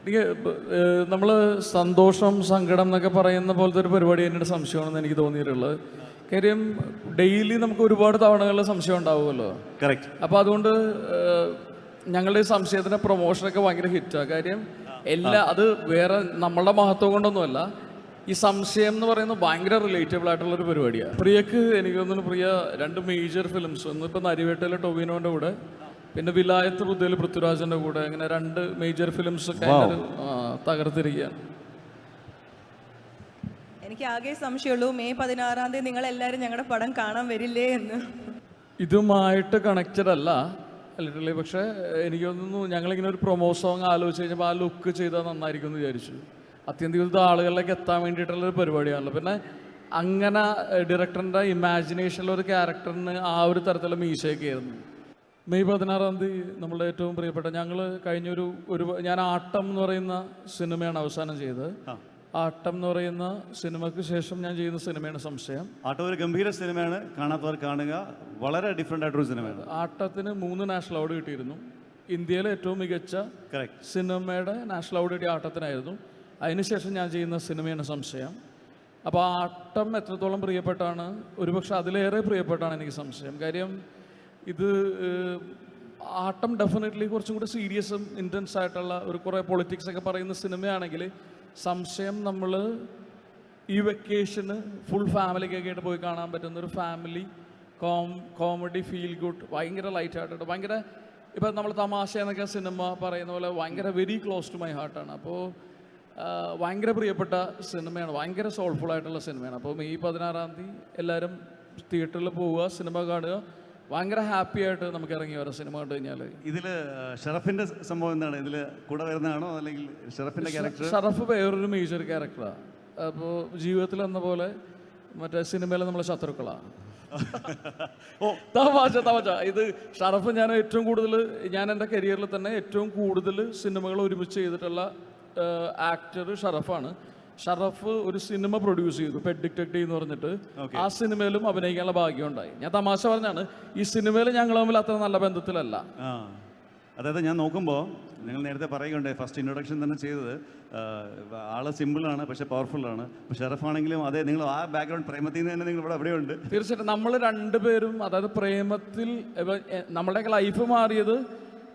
എനിക്ക് നമ്മൾ സന്തോഷം സങ്കടം എന്നൊക്കെ പറയുന്ന പോലത്തെ ഒരു പരിപാടി എന്നോട് സംശയമാണെന്ന് എനിക്ക് തോന്നിയിട്ടുള്ളത്. കാര്യം ഡെയിലി നമുക്ക് ഒരുപാട് തവണകളിൽ സംശയം ഉണ്ടാവുമല്ലോ. കറക്റ്റ്. അപ്പോൾ അതുകൊണ്ട് ഞങ്ങളുടെ ഈ സംശയത്തിൻ്റെ പ്രൊമോഷനൊക്കെ ഭയങ്കര ഹിറ്റാണ്. കാര്യം അത് വേറെ നമ്മളുടെ മഹത്വം കൊണ്ടൊന്നുമല്ല. ഈ സംശയം എന്ന് പറയുന്നത് ഭയങ്കര റിലേറ്റബിൾ ആയിട്ടുള്ളൊരു പരിപാടിയാണ്. പ്രിയക്ക് എനിക്ക് തോന്നുന്നു പ്രിയ 2 മേജർ ഫിലിംസ്, ഒന്നിപ്പോൾ നരിവേട്ടയിലെ ടൊവിനോൻ്റെ കൂടെ, പിന്നെ വിലായത്ത് ബുദ്ധയിൽ പൃഥ്വിരാജിൻ്റെ കൂടെ, അങ്ങനെ 2 മേജർ ഫിലിംസ് ഒക്കെ തകർത്തിരിക്കുകയാണ്. എനിക്ക് ആകെ സംശയമുള്ളൂ, മെയ് 16-ാം തീയതി നിങ്ങളെല്ലാവരും ഞങ്ങളുടെ പടം കാണാൻ വരില്ലേ എന്ന്. ഇതുമായിട്ട് കണക്റ്റഡ് അല്ല ലിറ്ററലി, പക്ഷേ എനിക്ക് തോന്നുന്നു ഞങ്ങളിങ്ങനെ ഒരു പ്രൊമോ സോങ് ആലോചിച്ച് കഴിഞ്ഞപ്പോൾ ആ ലുക്ക് ചെയ്താൽ നന്നായിരിക്കും എന്ന് വിചാരിച്ചു. അത്യന്തിക ആളുകളിലേക്ക് എത്താൻ വേണ്ടിയിട്ടുള്ളൊരു പരിപാടിയാണല്ലോ. പിന്നെ അങ്ങനെ ഡയറക്ടറിൻ്റെ ഇമാജിനേഷനിലെ ഒരു ക്യാരക്ടറിന് ആ ഒരു തരത്തിലുള്ള മീശയൊക്കെ ആയിരുന്നു. മെയ് 16-ാം തീയതി നമ്മളുടെ ഏറ്റവും പ്രിയപ്പെട്ട കഴിഞ്ഞൊരു ഞാൻ ആട്ടം എന്ന് പറയുന്ന സിനിമയാണ് അവസാനം ചെയ്തത്. ആട്ടം എന്ന് പറയുന്ന സിനിമയ്ക്ക് ശേഷം ഞാൻ ചെയ്യുന്ന സിനിമയാണ് സംശയം. ആട്ടം ഒരു ഗംഭീര സിനിമയാണ്, കാണാത്തവർ കാണുക. വളരെ ഡിഫറെൻ്റ് ആയിട്ടൊരു സിനിമയാണ്. ആട്ടത്തിന് 3 നാഷണൽ അവാർഡ് കിട്ടിയിരുന്നു. ഇന്ത്യയിലെ ഏറ്റവും മികച്ച സിനിമയുടെ നാഷണൽ അവാർഡ് കിട്ടിയ ആട്ടത്തിനായിരുന്നു. അതിനുശേഷം ഞാൻ ചെയ്യുന്ന സിനിമയാണ് സംശയം. അപ്പോൾ ആട്ടം എത്രത്തോളം പ്രിയപ്പെട്ടാണ്, ഒരുപക്ഷെ അതിലേറെ പ്രിയപ്പെട്ടാണ് എനിക്ക് സംശയം. കാര്യം ഇത് ആട്ടം ഡെഫിനറ്റ്ലി കുറച്ചും കൂടി സീരിയസും ഇൻറ്റൻസ് ആയിട്ടുള്ള ഒരു കുറേ പൊളിറ്റിക്സ് ഒക്കെ പറയുന്ന സിനിമയാണെങ്കിൽ, സംശയം നമ്മൾ ഈ വെക്കേഷന് ഫുൾ ഫാമിലിക്കൊക്കെ ആയിട്ട് പോയി കാണാൻ പറ്റുന്ന ഒരു ഫാമിലി കോമഡി ഫീൽ ഗുഡ്, ഭയങ്കര ലൈറ്റ് ആയിട്ടുണ്ട്. ഭയങ്കര ഇപ്പം നമ്മൾ തമാശ എന്നൊക്കെ സിനിമ പറയുന്ന പോലെ ഭയങ്കര വെരി ക്ലോസ് ടു മൈ ഹാർട്ടാണ്. അപ്പോൾ ഭയങ്കര പ്രിയപ്പെട്ട സിനിമയാണ്, ഭയങ്കര സോൾഫുൾ ആയിട്ടുള്ള സിനിമയാണ്. അപ്പോൾ മെയ് 16-ാം തീയതി എല്ലാവരും തിയേറ്ററിൽ പോവുക, സിനിമ കാണുക, ഭയങ്കര ഹാപ്പി ആയിട്ട് നമുക്ക് ഇറങ്ങി വരാം സിനിമ കണ്ടു കഴിഞ്ഞാൽ. ഇതിൽ ഷറഫിൻ്റെ സംഭവം എന്താണ്? ഇതിൽ കൂടെ വരുന്നതാണോ അല്ലെങ്കിൽ ഷറഫിൻ്റെ ക്യാരക്ടർ? ഷറഫ് വേറൊരു മേജർ ക്യാരക്ടറാണ്. അപ്പോൾ ജീവിതത്തിൽ എന്ന പോലെ മറ്റേ സിനിമയിൽ നമ്മൾ ശത്രുക്കളാണ്. തമാശ. ഇത് ഷറഫ് ഞാൻ എൻ്റെ കരിയറിൽ തന്നെ ഏറ്റവും കൂടുതൽ സിനിമകൾ ഒരുമിച്ച് ചെയ്തിട്ടുള്ള ആക്ടർ ഷറഫാണ്. ഷറഫ് ഒരു സിനിമ പ്രൊഡ്യൂസ് ചെയ്തു, പെറ്റ് ഡിറ്റക്റ്റീവ് എന്ന് പറഞ്ഞിട്ട്. ആ സിനിമയിലും അഭിനയിക്കാനുള്ള ഭാഗ്യം ഉണ്ടായി. ഞാൻ തമാശ പറഞ്ഞാണ്, ഈ സിനിമയിൽ ഞങ്ങൾ തമ്മിൽ അത്ര നല്ല ബന്ധത്തിലല്ല. അതായത് ഞാൻ നോക്കുമ്പോൾ നിങ്ങൾ നേരത്തെ പറയുകയുണ്ടായി, ഫസ്റ്റ് ഇൻട്രൊഡക്ഷൻ തന്നെ ചെയ്തത് ആള് സിമ്പിളാണ് പക്ഷെ പവർഫുള്ളാണ്. ഇപ്പോൾ ഷറഫാണെങ്കിലും അതെ, നിങ്ങൾ ആ ബാക്ക്ഗ്രൗണ്ട് പ്രേമത്തിൽ നിന്ന് തന്നെ നിങ്ങൾ ഇവിടെ എവിടെയുണ്ട്. തീർച്ചയായിട്ടും നമ്മൾ രണ്ടുപേരും, അതായത് പ്രേമത്തിൽ നമ്മുടെയൊക്കെ ലൈഫ് മാറിയത്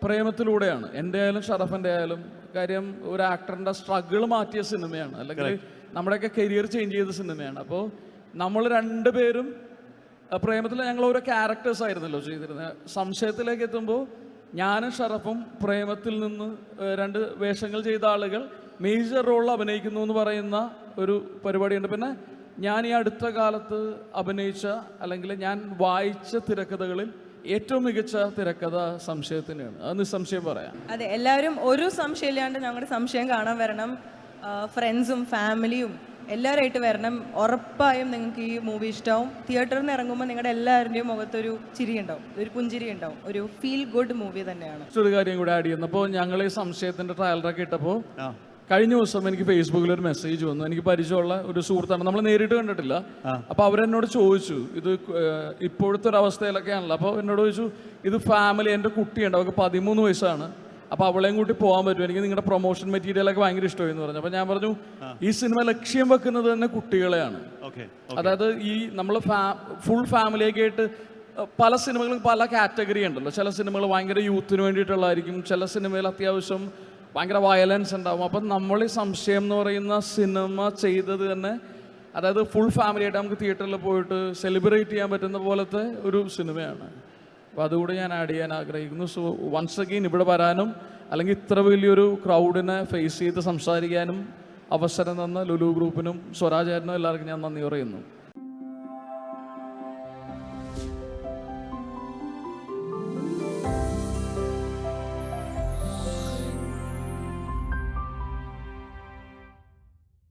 പ്രേമത്തിലൂടെയാണ്. എൻ്റെ ആയാലും ഷറഫിൻ്റെ ആയാലും. കാര്യം ഒരു ആക്ടറിൻ്റെ സ്ട്രഗിൾ മാറ്റിയ സിനിമയാണ്, അല്ലെങ്കിൽ നമ്മുടെയൊക്കെ കരിയർ ചേഞ്ച് ചെയ്ത സിനിമയാണ്. അപ്പോൾ നമ്മൾ രണ്ടുപേരും പ്രേമത്തിൽ ഞങ്ങൾ ഓരോ ക്യാരക്ടേഴ്സ് ആയിരുന്നല്ലോ ചെയ്തിരുന്നത്. സംശയത്തിലേക്ക് എത്തുമ്പോൾ ഞാനും ഷറഫും പ്രേമത്തിൽ നിന്ന് 2 വേഷങ്ങൾ ചെയ്ത ആളുകൾ മേജർ റോളിൽ അഭിനയിക്കുന്നു എന്ന് പറയുന്ന ഒരു പരിപാടിയുണ്ട്. പിന്നെ ഞാൻ ഈ അടുത്ത കാലത്ത് അഭിനയിച്ച അല്ലെങ്കിൽ ഞാൻ വായിച്ച തിരക്കഥകളിൽ ഏറ്റവും മികച്ച തിരക്കഥ സംശയത്തിനാണ്. അത് നിസ്സംശയം പറയാം. അതെ, എല്ലാവരും ഒരു സംശയമില്ലാണ്ട് ഞങ്ങളുടെ സംശയം കാണാൻ വരണം. ഫ്രണ്ട്സും ഫാമിലിയും എല്ലാവരുമായിട്ട് വരണം. ഉറപ്പായും നിങ്ങൾക്ക് ഈ മൂവി ഇഷ്ടമാവും. തിയേറ്ററിൽ നിന്ന് ഇറങ്ങുമ്പോൾ നിങ്ങളുടെ എല്ലാവരുടെയും മുഖത്തൊരു ചിരി ഉണ്ടാവും, ഒരു പുഞ്ചിരി ഉണ്ടാവും. ഒരു ഫീൽ ഗുഡ് മൂവി തന്നെയാണ്. ഒരു കാര്യം കൂടെ ആഡ് ചെയ്യുന്നപ്പോൾ ഞങ്ങൾ ഈ സംശയത്തിൻ്റെ ട്രയലറൊക്കെ ഇട്ടപ്പോൾ കഴിഞ്ഞ ദിവസം എനിക്ക് ഫേസ്ബുക്കിൽ ഒരു മെസ്സേജ് വന്നു. എനിക്ക് പരിചയമുള്ള ഒരു സുഹൃത്താണ്, നമ്മൾ നേരിട്ട് കണ്ടിട്ടില്ല. അപ്പോൾ അവരെന്നോട് ചോദിച്ചു, ഇത് ഇപ്പോഴത്തെ ഒരു അവസ്ഥയിലൊക്കെയാണല്ലോ. അപ്പോൾ എന്നോട് ചോദിച്ചു, ഇത് ഫാമിലി, എൻ്റെ കുട്ടിയുണ്ട്, അവൾക്ക് 13 വയസ്സാണ്, അപ്പോൾ അവളെയും കൂട്ടി പോകാൻ പറ്റും, എനിക്ക് നിങ്ങളുടെ പ്രൊമോഷൻ മെറ്റീരിയലൊക്കെ ഭയങ്കര ഇഷ്ടമായി എന്ന് പറഞ്ഞു. അപ്പോൾ ഞാൻ പറഞ്ഞു, ഈ സിനിമ ലക്ഷ്യം വെക്കുന്നത് തന്നെ കുട്ടികളെയാണ്. അതായത് ഈ നമ്മൾ ഫുൾ ഫാമിലിയൊക്കെ ആയിട്ട് പല സിനിമകളും പല കാറ്റഗറി ഉണ്ടല്ലോ. ചില സിനിമകൾ ഭയങ്കര യൂത്തിന് വേണ്ടിയിട്ടുള്ളതായിരിക്കും, ചില സിനിമയിൽ അത്യാവശ്യം ഭയങ്കര വയലൻസ് ഉണ്ടാവും. അപ്പം നമ്മൾ ഈ സംശയം എന്ന് പറയുന്ന സിനിമ ചെയ്തത് തന്നെ, അതായത് ഫുൾ ഫാമിലിയായിട്ട് നമുക്ക് തിയേറ്ററിൽ പോയിട്ട് സെലിബ്രേറ്റ് ചെയ്യാൻ പറ്റുന്ന പോലത്തെ ഒരു സിനിമയാണ്. അപ്പോൾ അതുകൂടെ ഞാൻ ആഡ് ചെയ്യാൻ ആഗ്രഹിക്കുന്നു. സോ വൺസ് അഗെയിൻ ഇവിടെ വരാനും അല്ലെങ്കിൽ ഇത്ര വലിയൊരു ക്രൗഡിനെ ഫേസ് ചെയ്ത് സംസാരിക്കാനും അവസരം തന്ന ലുലു ഗ്രൂപ്പിനും സ്വരാജാരനും എല്ലാവർക്കും ഞാൻ നന്ദി പറയുന്നു.